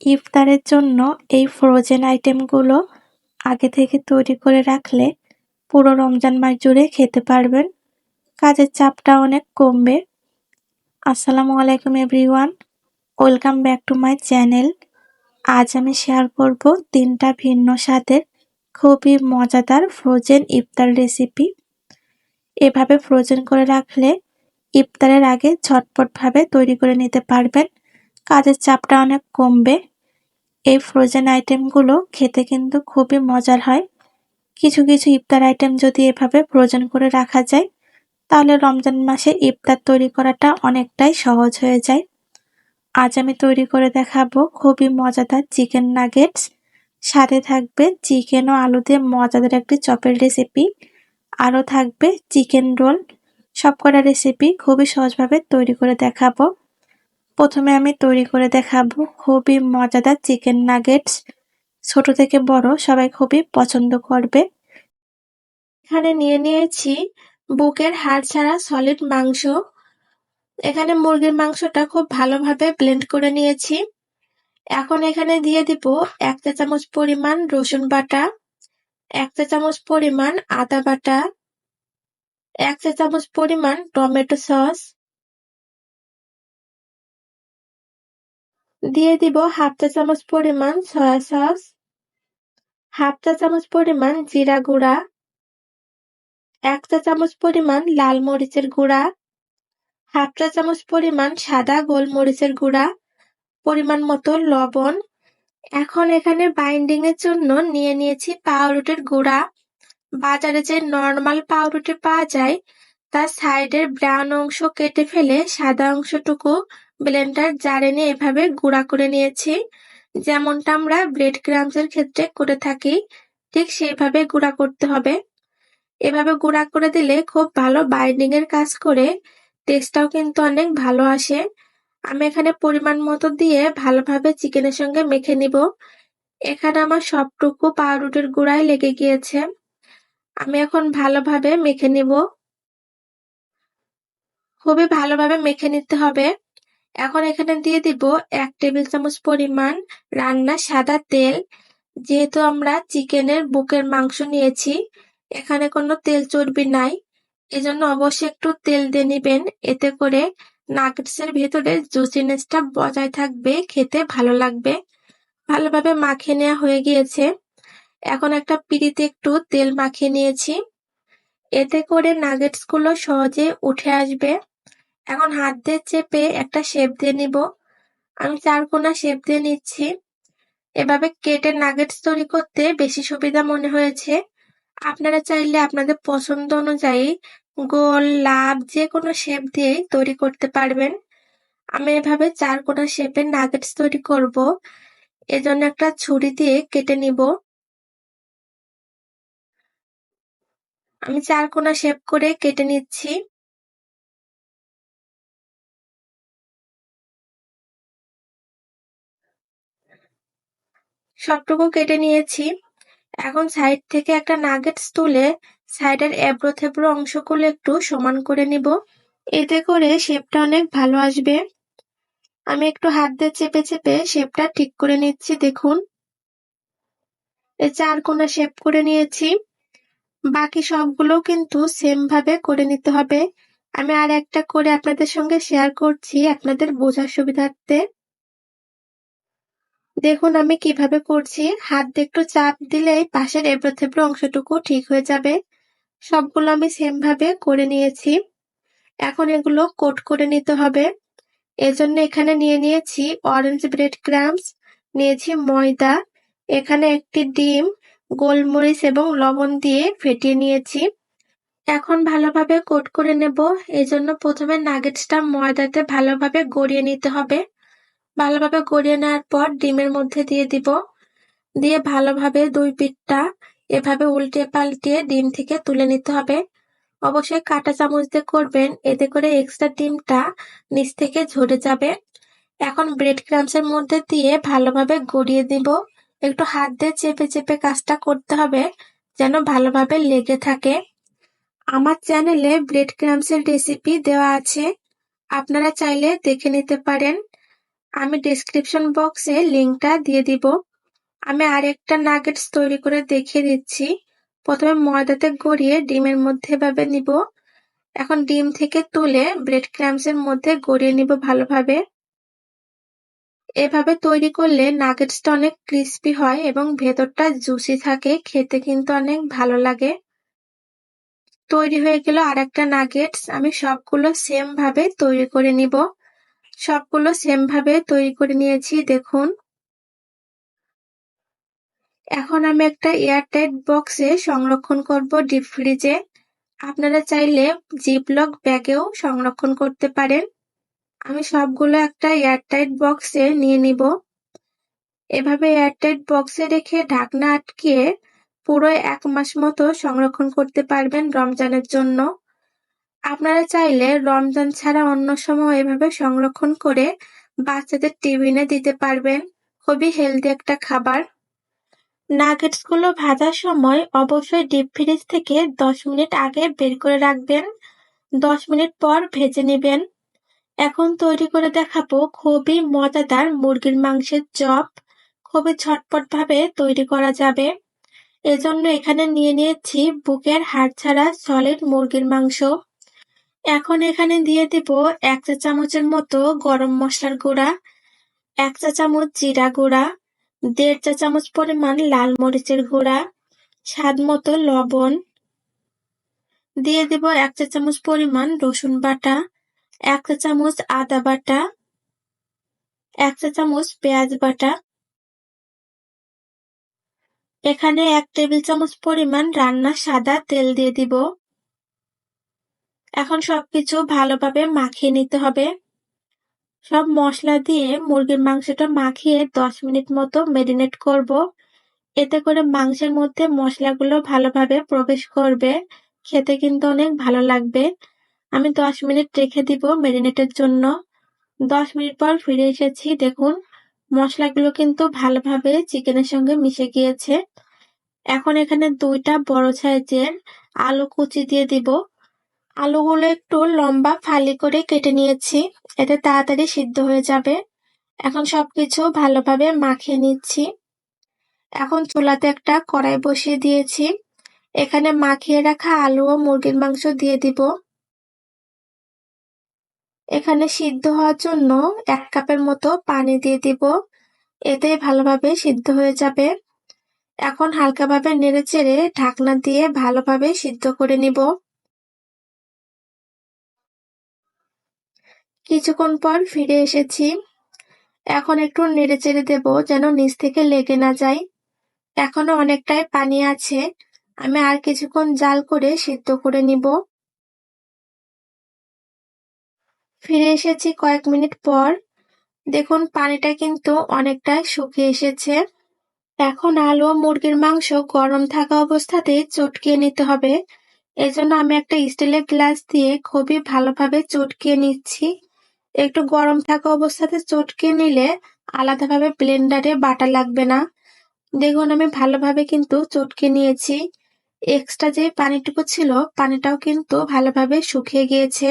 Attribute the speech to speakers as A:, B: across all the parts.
A: ইফতারের জন্য এই ফ্রোজেন আইটেমগুলো আগে থেকে তৈরি করে রাখলে পুরো রমজান মাস জুড়ে খেতে পারবেন। কাজের চাপটা অনেক কমবে। আসসালামু আলাইকুম everyone, welcome back to my channel. আজ আমি শেয়ার করব 3টা ভিন্ন স্বাদের খুবই মজাদার ফ্রোজেন ইফতার রেসিপি। এভাবে ফ্রোজেন করে রাখলে ইফতারের আগে ঝটপটভাবে তৈরি করে নিতে পারবেন। কাজের চাপটা অনেক কমবে। এই ফ্রোজেন আইটেমগুলো খেতে কিন্তু খুবই মজার হয়। কিছু কিছু ইফতার আইটেম যদি এভাবে ফ্রোজেন করে রাখা যায়, তাহলে রমজান মাসে ইফতার তৈরি করাটা অনেকটাই সহজ হয়ে যায়। আজ আমি তৈরি করে দেখাবো খুবই মজাদার চিকেন নাগেটস। সাথে থাকবে চিকেন ও আলু দিয়ে মজাদার একটি চপের রেসিপি। আরও থাকবে চিকেন রোল। সবকটা রেসিপি খুবই সহজভাবে তৈরি করে দেখাবো। প্রথমে আমি তৈরি করে দেখাবো খুবই মজাদার চিকেন নাগেটস। ছোট থেকে বড় সবাই খুবই পছন্দ করবে। এখানে নিয়ে নিয়েছি বুকের হাড় ছাড়া সলিড মাংস। এখানে মুরগির মাংসটা খুব ভালোভাবে ব্লেন্ড করে নিয়েছি। এখন এখানে দিয়ে দিব 1 চা চামচ পরিমাণ রসুন বাটা, 1 চা চামচ পরিমাণ আদা বাটা, 1 চা চামচ পরিমাণ টমেটো সস, দিয়ে দিব 1/2 চা চামচ পরিমাণ সয়া সস, 1/2 চা চামচ পরিমাণ জিরা গুঁড়া, 1 চা চামচ পরিমাণ লাল মরিচের গুঁড়া, 1/2 চা চামচ পরিমাণ সাদা গোলমরিচের গুঁড়া, পরিমাণ মতো লবণ। এখন এখানে বাইন্ডিং এর জন্য নিয়ে নিয়েছি পাউরুটির গুঁড়া। বাজারে যে নরমাল পাউরুটি পাওয়া যায়, তার সাইডের ব্রাউন অংশ কেটে ফেলে সাদা অংশটুকু ব্লেন্ডার জারে নিয়ে এভাবে গুঁড়া করে নিয়েছি। যেমনটা আমরা ব্রেড ক্রাম্বসের ক্ষেত্রে করে থাকি, ঠিক সেইভাবে গুঁড়া করতে হবে। এভাবে গুঁড়া করে দিলে খুব ভালো বাইন্ডিং এর কাজ করে, টেস্টটাও কিন্তু অনেক ভালো আসে। আমি এখানে পরিমাণ মতো দিয়ে ভালোভাবে চিকেনের সঙ্গে মেখে নিব। এখানে আমার সবটুকু পাউরুটির গুঁড়ায় লেগে গিয়েছে। আমি এখন ভালোভাবে মেখে নিব। খুবই ভালোভাবে মেখে নিতে হবে। এখন এখানে দিয়ে দিব 1 টেবিল চামচ পরিমাণ রান্না সাদা তেল। যেহেতু আমরা চিকেনের বুকের মাংস নিয়েছি, এখানে কোনো তেল চর্বি নাই, এজন্য অবশ্যই একটু তেল দিয়ে নিবেন। এতে করে নাগেটসের ভেতরে জুসিনেসটা বজায় থাকবে, খেতে ভালো লাগবে। ভালোভাবে মাখিয়ে নেওয়া হয়ে গিয়েছে। এখন একটা পিঁড়িতে একটু তেল মাখিয়ে নিয়েছি। এতে করে নাগেটসগুলো সহজে উঠে আসবে। এখন হাত দিয়ে চেপে একটা শেপ দিয়ে নিব। আমি 4 কোণা শেপ দিয়ে নিচ্ছি। এভাবে কেটে নাগেটস তৈরি করতে বেশি সুবিধা মনে হয়েছে। আপনারা চাইলে আপনাদের পছন্দ অনুযায়ী গোল, লাভ যেকোনো শেপ দিয়েই তৈরি করতে পারবেন। আমি এভাবে 4 কোণা শেপের নাগেটস তৈরি করব। এজন্য একটা ছুরি দিয়ে কেটে নিব। আমি 4 কোণা শেপ করে কেটে নিচ্ছি। সবটুকু কেটে নিয়েছি। এখন সাইড থেকে একটা নাগেটস তুলে সাইডের এবড়ো থেবড়ো অংশগুলো একটু সমান করে নিব। এতে করে শেপটা অনেক ভালো আসবে। আমি একটু হাত দিয়ে চেপে চেপে শেপটা ঠিক করে নিচ্ছি। দেখুন, এই 4 কোণা শেপ করে নিয়েছি। বাকি সবগুলো কিন্তু সেম ভাবে করে নিতে হবে। আমি আর একটা করে আপনাদের সঙ্গে শেয়ার করছি আপনাদের বোঝার সুবিধার্থে। দেখুন আমি কিভাবে করছি। হাত দিয়ে একটু চাপ দিলেই পাশের এবড়ো থেবড়ো অংশটুকু ঠিক হয়ে যাবে। সবগুলো আমি সেম ভাবে করে নিয়েছি। এখন এগুলো কোট করে নিতে হবে। এজন্য এখানে নিয়ে নিয়েছি অরেঞ্জ ব্রেড ক্রাম্বস, নিয়েছি ময়দা, এখানে একটি ডিম, গোলমরিচ এবং লবণ দিয়ে ফেটিয়ে নিয়েছি। এখন ভালোভাবে কোট করে নেব। এজন্য প্রথমে নাগেটসটা ময়দাতে ভালোভাবে গড়িয়ে নিতে হবে। ভালোভাবে গড়িয়ে নেওয়ার পর ডিমের মধ্যে দিয়ে দিব। দিয়ে ভালোভাবে 2 পিঠটা এভাবে উল্টে পাল্টিয়ে ডিম থেকে তুলে নিতে হবে। অবশ্যই কাঁটা চামচ দিয়ে করবেন, এতে করে এক্সট্রা ডিমটা নিচ থেকে ঝরে যাবে। এখন ব্রেড ক্রাম্বসের মধ্যে দিয়ে ভালোভাবে গড়িয়ে দিব। একটু হাত দিয়ে চেপে চেপে কাজটা করতে হবে, যেন ভালোভাবে লেগে থাকে। আমার চ্যানেলে ব্রেড ক্রাম্বসের রেসিপি দেওয়া আছে, আপনারা চাইলে দেখে নিতে পারেন। আমি ডেসক্রিপশন বক্সে লিঙ্কটা দিয়ে দিব। আমি আরেকটা নাগেটস তৈরি করে দেখিয়ে দিচ্ছি। প্রথমে ময়দাতে গড়িয়ে ডিমের মধ্যে এভাবে নিব। এখন ডিম থেকে তুলে ব্রেড ক্রাম্বসের মধ্যে গড়িয়ে নিব ভালোভাবে। এভাবে তৈরি করলে নাগেটসটা অনেক ক্রিস্পি হয় এবং ভেতরটা জুসি থাকে, খেতে কিন্তু অনেক ভালো লাগে। তৈরি হয়ে গেল আরেকটা নাগেটস। আমি সবগুলো সেম ভাবে তৈরি করে নিব। সবগুলো সেম ভাবে তৈরি করে নিয়েছি, দেখুন। এখন আমি একটা এয়ারটাইট বক্সে সংরক্ষণ করব ডিপ ফ্রিজে। আপনারা চাইলে জিপলক ব্যাগেও সংরক্ষণ করতে পারেন। আমি সবগুলো একটা এয়ারটাইট বক্সে নিয়ে নিব। এভাবে এয়ারটাইট বক্সে রেখে ঢাকনা আটকিয়ে পুরো 1 মাস মতো সংরক্ষণ করতে পারবেন রমজানের জন্য। আপনারা চাইলে রমজান ছাড়া অন্য সময় এভাবে সংরক্ষণ করে বাচ্চাদের টিফিনে দিতে পারবেন। খুবই হেলদি একটা খাবার। নাগেটসগুলো ভাজার সময় অবশ্যই ডিপ ফ্রিজ থেকে 10 মিনিট আগে বের করে রাখবেন। 10 মিনিট পর ভেজে নেবেন। এখন তৈরি করে দেখাবো খুবই মজাদার মুরগির মাংসের চপ। খুবই ঝটপট ভাবে তৈরি করা যাবে। এজন্য এখানে নিয়ে নিয়েছি বুকের হাড় ছাড়া সলিড মুরগির মাংস। এখন এখানে দিয়ে দিব 1 চা চামচের মতো গরম মশলার গুঁড়া, 1 চা চামচ জিরা গুঁড়া, 1.5 চা চামচ পরিমাণ লাল মরিচের গুঁড়া, স্বাদ মতো লবণ, দিয়ে দিব 1 চা চামচ পরিমাণ রসুন বাটা, 1 চা চামচ আদা বাটা, 1 চা চামচ পেঁয়াজ বাটা। এখানে 1 টেবিল চামচ পরিমাণ রান্নার সাদা তেল দিয়ে দিব। এখন সবকিছু ভালোভাবে মাখিয়ে নিতে হবে। সব মশলা দিয়ে মুরগির মাংসটা মাখিয়ে 10 মিনিট মতো মেরিনেট করব। এতে করে মাংসের মধ্যে মশলাগুলো ভালোভাবে প্রবেশ করবে। খেতে কিন্তু অনেক ভালো লাগবে। আমি 10 মিনিট রেখে দিব মেরিনেটের জন্য। 10 মিনিট পর ফিরে এসেছি, দেখুন মশলাগুলো কিন্তু ভালোভাবে চিকেনের সঙ্গে মিশে গিয়েছে। এখন এখানে 2টা বড় সাইজের আলু কুচি দিয়ে দিব। আলুগুলো একটু লম্বা ফালি করে কেটে নিয়েছি, এতে তাড়াতাড়ি সিদ্ধ হয়ে যাবে। এখন সবকিছু ভালোভাবে মাখিয়ে নিচ্ছি। এখন চুলাতে একটা কড়াই বসিয়ে দিয়েছি। এখানে মাখিয়ে রাখা আলু ও মুরগির মাংস দিয়ে দিব। এখানে সিদ্ধ হওয়ার জন্য 1 কাপের মতো পানি দিয়ে দিব। এতে ভালোভাবে সিদ্ধ হয়ে যাবে। এখন হালকাভাবে নেড়েচেড়ে ঢাকনা দিয়ে ভালোভাবে সিদ্ধ করে নিব। কিছুক্ষণ পর ফিরে এসেছি। এখন একটু নেড়েচেড়ে দেব যেন নিচ থেকে লেগে না যায়। এখনো অনেকটাই পানি আছে। আমি আর কিছুক্ষণ জাল করে সিদ্ধ করে নিব। ফিরে এসেছি কয়েক মিনিট পর। দেখুন পানিটা কিন্তু অনেকটাই শুকিয়ে এসেছে। এখন আলু ও মুরগির মাংস গরম থাকা অবস্থাতেই চটকিয়ে নিতে হবে। এজন্য আমি একটা স্টিলের গ্লাস দিয়ে খুবই ভালোভাবে চটকিয়ে নিচ্ছি। একটু গরম থাকা অবস্থাতে চটকিয়ে নিলে আলাদাভাবে ব্লেন্ডারে বাটা লাগবে না। দেখুন আমি ভালোভাবে কিন্তু চটকে নিয়েছি। এক্সট্রা যে পানিটুকু ছিল পানিটাও কিন্তু ভালোভাবে শুকিয়ে গিয়েছে,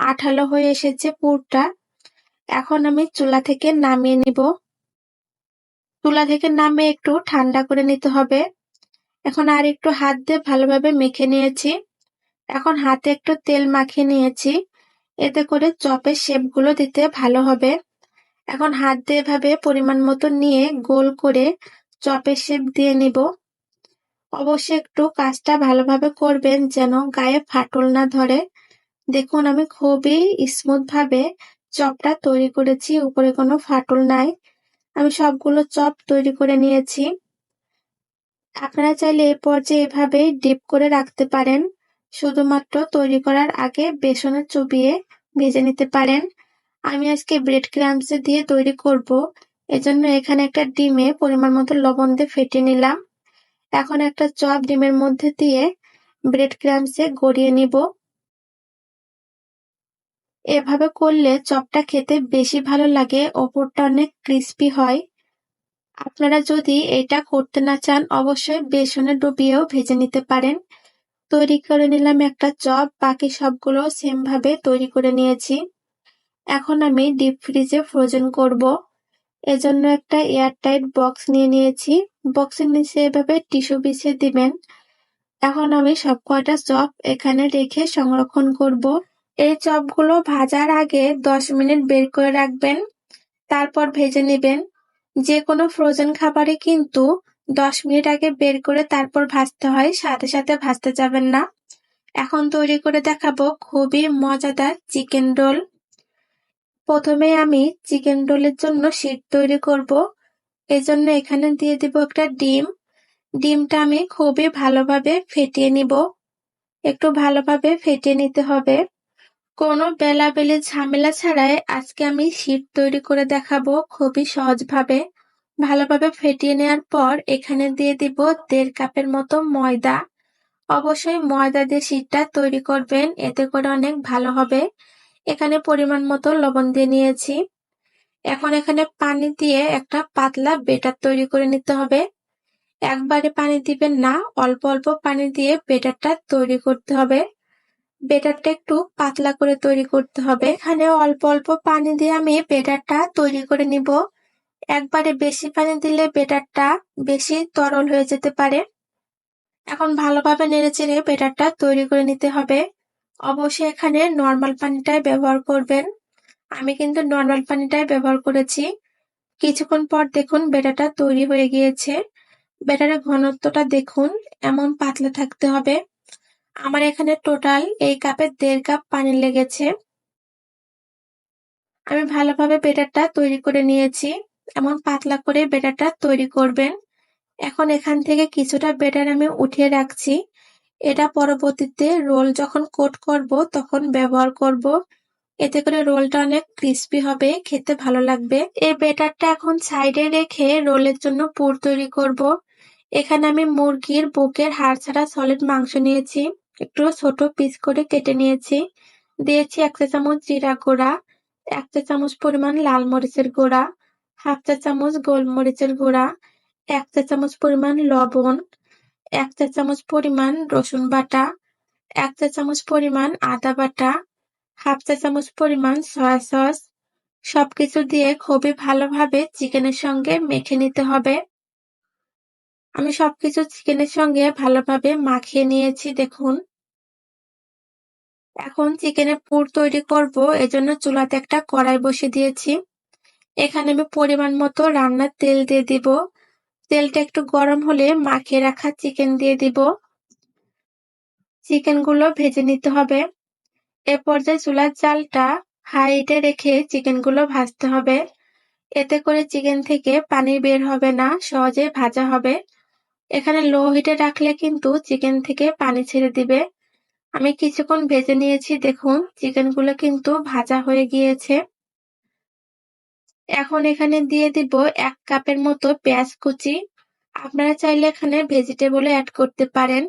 A: আঠালো হয়ে এসেছে পুরটা। এখন আমি চুলা থেকে নামিয়ে নিব। চুলা থেকে নামিয়ে একটু ঠান্ডা করে নিতে হবে। এখন আর একটু হাত দিয়ে ভালোভাবে মেখে নিয়েছি। এখন হাতে একটু তেল মাখিয়ে নিয়েছি, এতে করে চপের শেপগুলো দিতে ভালো হবে। এখন হাত দিয়ে এভাবে পরিমাণ মতো নিয়ে গোল করে চপের শেপ দিয়ে নিব। অবশ্যই একটু কাজটা ভালোভাবে করবেন যেন গায়ে ফাটল না ধরে। দেখুন আমি খুবই স্মুথ ভাবে চপটা তৈরি করেছি, উপরে কোনো ফাটল নাই। আমি সবগুলো চপ তৈরি করে নিয়েছি। আপনারা চাইলে এ পর্যায়ে এভাবে ডিপ করে রাখতে পারেন। শুধুমাত্র তৈরি করার আগে বেসনে চুবিয়ে ভেজে নিতে পারেন। আমি আজকে ব্রেড ক্রাম্বস দিয়ে তৈরি করব। এজন্য এখানে একটা ডিমে পরিমাণ মতো লবণ দিয়ে ফেটিয়ে নিলাম। এখন একটা চপ ডিমের মধ্যে দিয়ে ব্রেড ক্রাম্বসে গড়িয়ে নিব। এভাবে করলে চপটা খেতে বেশি ভালো লাগে, ওপরটা অনেক ক্রিস্পি হয়। আপনারা যদি এটা করতে না চান অবশ্যই বেসনে ডুবিয়েও ভেজে নিতে পারেন। তৈরি করে নিলাম একটা চপ, বাকি সবগুলো সেম ভাবে তৈরি করে নিয়েছি। এখন আমি ডিপ ফ্রিজে ফ্রোজেন করব। এজন্য একটা এয়ারটাইট বক্স নিয়ে নিয়েছি। বক্সের নিচে এভাবে টিস্যু বিছিয়ে দিবেন। এখন আমি সব কয়টা চপ এখানে রেখে সংরক্ষণ করব। এই চপগুলো ভাজার আগে 10 মিনিট বের করে রাখবেন, তারপর ভেজে নেবেন। যে কোনো ফ্রোজেন খাবারে কিন্তু 10 মিনিট আগে বের করে তারপর ভাজতে হয়, সাথে সাথে ভাজতে যাবেন না। এখন তৈরি করে দেখাবো খুবই মজাদার চিকেন রোল। প্রথমে আমি চিকেন রোলের জন্য শীট তৈরি করব। এজন্য এখানে দিয়ে দিব একটা ডিম। ডিমটা আমি খুবই ভালোভাবে ফেটিয়ে নিব। একটু ভালোভাবে ফেটিয়ে নিতে হবে। কোনো বেলাবেলি ঝামেলা ছাড়াই আজকে আমি শীট তৈরি করে দেখাবো খুবই সহজভাবে। ভালোভাবে ফেটিয়ে নেওয়ার পর এখানে দিয়ে দিব 1.5 কাপের মতো ময়দা। অবশ্যই ময়দা দিয়ে শীটটা তৈরি করবেন, এতে করে অনেক ভালো হবে। এখানে পরিমাণ মতো লবণ দিয়ে নিয়েছি। এখন এখানে পানি দিয়ে একটা পাতলা বেটার তৈরি করে নিতে হবে। একবারে পানি দিবেন না, অল্প অল্প পানি দিয়ে বেটারটা তৈরি করতে হবে। বেটারটা একটু পাতলা করে তৈরি করতে হবে। এখানে অল্প অল্প পানি দিয়ে আমি বেটারটা তৈরি করে নিব। একবারে বেশি পানি দিলে বেটারটা বেশি তরল হয়ে যেতে পারে। এখন ভালোভাবে নেড়েচেড়ে বেটারটা তৈরি করে নিতে হবে। অবশ্যই এখানে নর্মাল পানিটাই ব্যবহার করবেন। আমি কিন্তু নর্মাল পানিটাই ব্যবহার করেছি। কিছুক্ষণ পর দেখুন বেটারটা তৈরি হয়ে গিয়েছে। বেটারের ঘনত্বটা দেখুন, এমন পাতলা থাকতে হবে। আমার এখানে টোটাল এই কাপে 1.5 কাপ পানি লেগেছে। আমি ভালোভাবে বেটারটা তৈরি করে নিয়েছি। এমন পাতলা করে বেটারটা তৈরি করবেন। এখন এখান থেকে কিছুটা বেটার আমি উঠিয়ে রাখছি। এটা পরবর্তীতে রোল যখন কোট করব তখন ব্যবহার করব। এতে করে রোলটা অনেক ক্রিস্পি হবে, খেতে ভালো লাগবে। এই বেটারটা এখন সাইডে রেখে রোলের জন্য পুর তৈরি করব। এখানে আমি মুরগির বুকের হাড় ছাড়া সলিড মাংস নিয়েছি। একটু ছোট পিস করে কেটে নিয়েছি। দিয়েছি 1 চা চামচ জিরা গুঁড়া, 1 চা চামচ পরিমাণ লাল মরিচের গুঁড়া, 1/2 চা চামচ গোলমরিচের গুঁড়া, 1 চা চামচ পরিমাণ লবণ, 1 চা চামচ পরিমাণ রসুন বাটা, 1 চা চামচ পরিমাণ আদা বাটা, 1/2 চা চামচ পরিমাণ সয়া সস। সবকিছু দিয়ে খুবই ভালোভাবে চিকেনের সঙ্গে মেখে নিতে হবে। আমি সবকিছু চিকেনের সঙ্গে ভালোভাবে মাখিয়ে নিয়েছি দেখুন। এখন চিকেনের পুর তৈরি করব, এজন্য চুলাতে একটা কড়াই বসিয়ে দিয়েছি। এখানে আমি পরিমাণ মতো রান্নার তেল দিয়ে দিব। তেলটা একটু গরম হলে মাখিয়ে রাখা চিকেন দিয়ে দিব। চিকেনগুলো ভেজে নিতে হবে। এ পর্যায়ে চুলার জালটা হাই হিটে রেখে চিকেনগুলো ভাজতে হবে। এতে করে চিকেন থেকে পানি বের হবে না, সহজে ভাজা হবে। এখানে লো হিটে রাখলে কিন্তু চিকেন থেকে পানি ছেড়ে দিবে। আমি কিছুক্ষণ ভেজে নিয়েছি দেখুন, চিকেনগুলো কিন্তু ভাজা হয়ে গিয়েছে। এখন এখানে দিয়ে দিব 1 কাপের মতো পেঁয়াজ কুচি। আপনারা চাইলে এখানে ভেজিটেবলও অ্যাড করতে পারেন।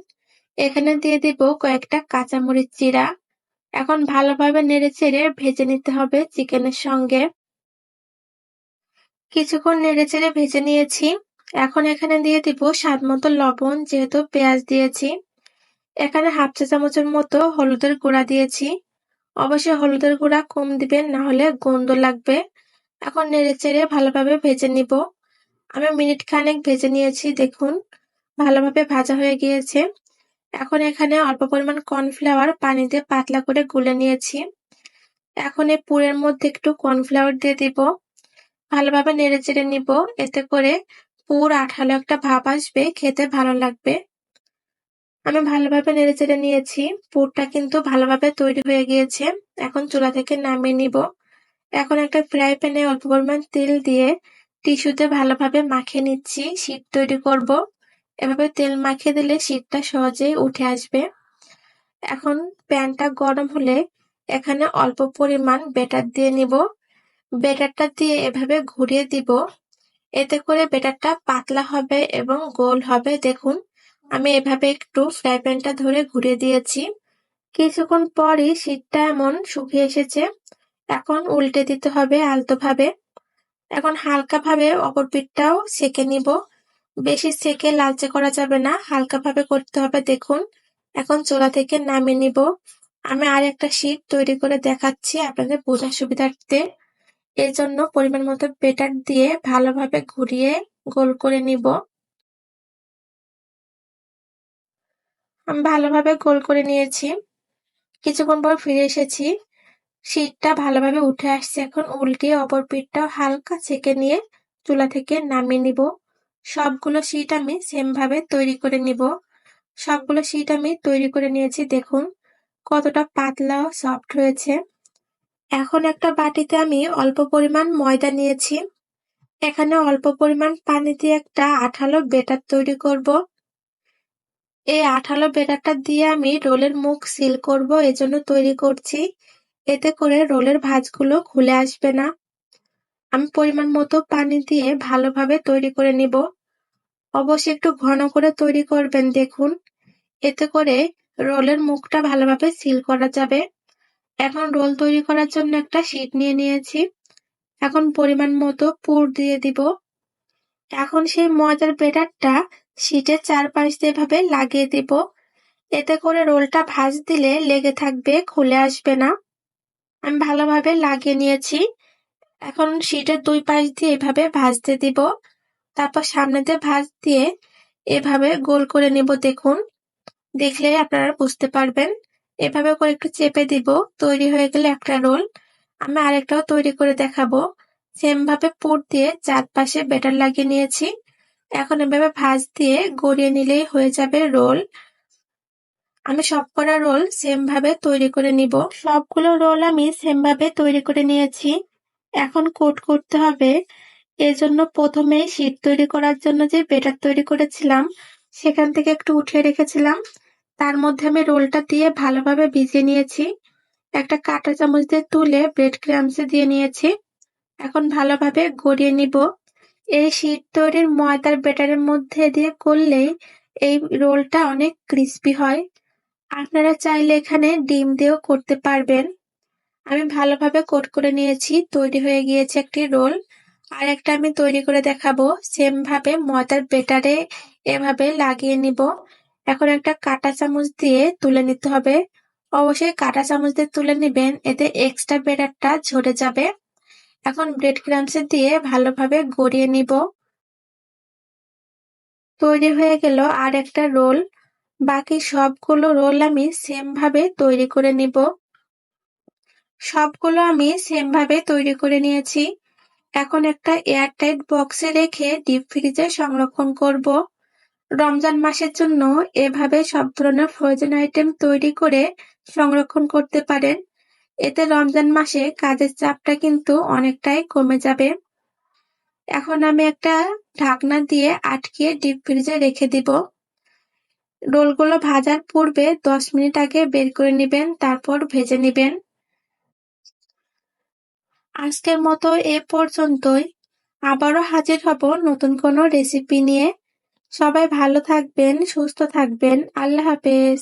A: এখানে দিয়ে দিব কয়েকটা কাঁচামরিচ চিরা। এখন ভালোভাবে নেড়েচেড়ে ভেজে নিতে হবে চিকেনের সঙ্গে। কিছুক্ষণ নেড়েচেড়ে ভেজে নিয়েছি। এখন এখানে দিয়ে দিব স্বাদ মতো লবণ, যেহেতু পেঁয়াজ দিয়েছি। এখানে 1/2 চা চামচের মতো হলুদের গুঁড়া দিয়েছি। অবশ্যই হলুদের গুঁড়া কম দিবেন, না হলে গন্ধ লাগবে। এখন নেড়েচেড়ে ভালোভাবে ভেজে নিব। আমি মিনিট খানেক ভেজে নিয়েছি দেখুন, ভালোভাবে ভাজা হয়ে গিয়েছে। এখন এখানে অল্প পরিমাণ কর্নফ্লাওয়ার পানি দিয়ে পাতলা করে গুলে নিয়েছি। এখন এই পুরের মধ্যে একটু কর্নফ্লাওয়ার দিয়ে দিব। ভালোভাবে নেড়েচেড়ে নিব, এতে করে পুর আঠালো একটা ভাব আসবে, খেতে ভালো লাগবে। আমি ভালোভাবে নেড়েচেড়ে নিয়েছি। পুরটা কিন্তু ভালোভাবে তৈরি হয়ে গিয়েছে। এখন চুলা থেকে নামিয়ে নিব। এখন একটা ফ্রাই প্যানে অল্প পরিমাণ তেল দিয়ে টিস্যুতে ভালোভাবে মাখিয়ে নিচ্ছি। শীট তৈরি করব। এভাবে তেল মাখিয়ে দিলে শীটটা সহজেই উঠে আসবে। এখন প্যানটা গরম হলে এখানে অল্প পরিমাণ বেটার দিয়ে নিব। বেটারটা দিয়ে এভাবে ঘুরিয়ে দিব। এতে করে বেটারটা পাতলা হবে এবং গোল হবে দেখুন। আমি এভাবে একটু ফ্রাই প্যানটা ধরে ঘুরিয়ে দিয়েছি। কিছুক্ষণ পরই শীটটা এমন শুকিয়ে এসেছে। এখন উল্টে দিতে হবে আলতোভাবে। এখন হালকাভাবে অপর পিঠটাও সেঁকে নিব। বেশি সেঁকে লালচে করা যাবে না, হালকাভাবে করতে হবে দেখুন। এখন চুলা থেকে নামিয়ে নিব। আমি আর একটা শীট তৈরি করে দেখাচ্ছি আপনাদের বোঝার সুবিধার্থে। এর জন্য পরিমাণ মতো বেটার দিয়ে ভালোভাবে ঘুরিয়ে গোল করে নিব। আমি ভালোভাবে গোল করে নিয়েছি। কিছুক্ষণ পর ফিরে এসেছি। শীটটা ভালোভাবে উঠে আসছে। এখন উল্টিয়ে অপর পিঠটাও হালকা ছেঁকে নিয়ে চুলা থেকে নামিয়ে নিব। সবগুলো শীট আমি সেম ভাবে তৈরি করে নিব। সবগুলো শীট আমি তৈরি করে নিয়েছি, দেখুন কতটা পাতলা ও সফট হয়েছে। এখন একটা বাটিতে আমি অল্প পরিমাণ ময়দা নিয়েছি। এখানে অল্প পরিমাণ পানি দিয়ে একটা আঠালো বেটার তৈরি করব। এই আঠালো বেটারটা দিয়ে আমি রোলের মুখ সিল করব, এজন্য তৈরি করছি। এতে করে রোলের ভাঁজগুলো খুলে আসবে না। আমি পরিমাণ মতো পানি দিয়ে ভালোভাবে তৈরি করে নিব। অবশ্যই একটু ঘন করে তৈরি করবেন, দেখুন এতে করে রোলের মুখটা ভালোভাবে সিল করা যাবে। এখন রোল তৈরি করার জন্য একটা শীট নিয়ে নিয়েছি। এখন পরিমাণ মতো পুর দিয়ে দিব। এখন সেই ময়দার ব্যাটারটা শীটের চারপাশ দিয়ে এভাবে লাগিয়ে দিব। এতে করে রোলটা ভাঁজ দিলে লেগে থাকবে, খুলে আসবে না। আমি ভালোভাবে লাগিয়ে নিয়েছি। এখন শীটের দুই পাশ দিয়ে এভাবে ভাঁজতে দিব। তারপর সামনে দিয়ে ভাঁজ দিয়ে এভাবে গোল করে নিব, দেখুন দেখলে আপনারা বুঝতে পারবেন। এভাবে করে একটু চেপে দিব, তৈরি হয়ে গেলে একটা রোল। আমি আরেকটাও তৈরি করে দেখাবো। সেম ভাবে পুর দিয়ে চারপাশে ব্যাটার লাগিয়ে নিয়েছি। এখন এভাবে ভাঁজ দিয়ে গড়িয়ে নিলেই হয়ে যাবে রোল। আমি সবকটা রোল সেম ভাবে তৈরি করে নিব। সবগুলো রোল আমি সেম ভাবে তৈরি করে নিয়েছি। এখন কোট করতে হবে। এজন্য প্রথমেই শীট তৈরি করার জন্য যে ব্যাটার তৈরি করেছিলাম সেখান থেকে একটু উঠিয়ে রেখেছিলাম। তার মধ্যে আমি রোলটা দিয়ে ভালোভাবে ভিজিয়ে নিয়েছি। একটা কাঁটা চামচ দিয়ে তুলে ব্রেড ক্রাম্বসে দিয়ে নিয়েছি। এখন ভালোভাবে গড়িয়ে নিব। এই শীট তৈরির ময়দার ব্যাটারের মধ্যে দিয়ে করলেই এই রোলটা অনেক ক্রিস্পি হয়। আপনারা চাইলে এখানে ডিম দিয়েও করতে পারবেন। আমি ভালোভাবে কোট করে নিয়েছি, তৈরি হয়ে গিয়েছে একটি রোল। আর একটা আমি তৈরি করে দেখাবো। সেম ভাবে ময়দার ব্যাটারে এভাবে লাগিয়ে নিব। এখন একটা কাঁটা চামচ দিয়ে তুলে নিতে হবে। অবশ্যই কাঁটা চামচ দিয়ে তুলে নিবেন, এতে এক্সট্রা ব্যাটারটা ঝরে যাবে। এখন ব্রেড ক্রাম্বস দিয়ে ভালোভাবে গড়িয়ে নিব। তৈরি হয়ে গেল আর একটা রোল। বাকি সবগুলো রোল আমি সেম ভাবে তৈরি করে নিব। সবগুলো আমি সেম ভাবে তৈরি করে নিয়েছি। এখন একটা এয়ারটাইট বক্সে রেখে ডিপ ফ্রিজে সংরক্ষণ করব। রমজান মাসের জন্য এভাবে সব ধরনের ফ্রোজেন আইটেম তৈরি করে সংরক্ষণ করতে পারেন। এতে রমজান মাসে কাজের চাপটা কিন্তু অনেকটাই কমে যাবে। এখন আমি একটা ঢাকনা দিয়ে আটকিয়ে ডিপ ফ্রিজে রেখে দিব। রোলগুলো ভাজার পূর্বে 10 মিনিট আগে বের করে নিবেন, তারপর ভেজে নিবেন। আজকের মতো এ পর্যন্তই। আবারও হাজির হব নতুন কোনো রেসিপি নিয়ে। সবাই ভালো থাকবেন, সুস্থ থাকবেন। আল্লাহ হাফেজ।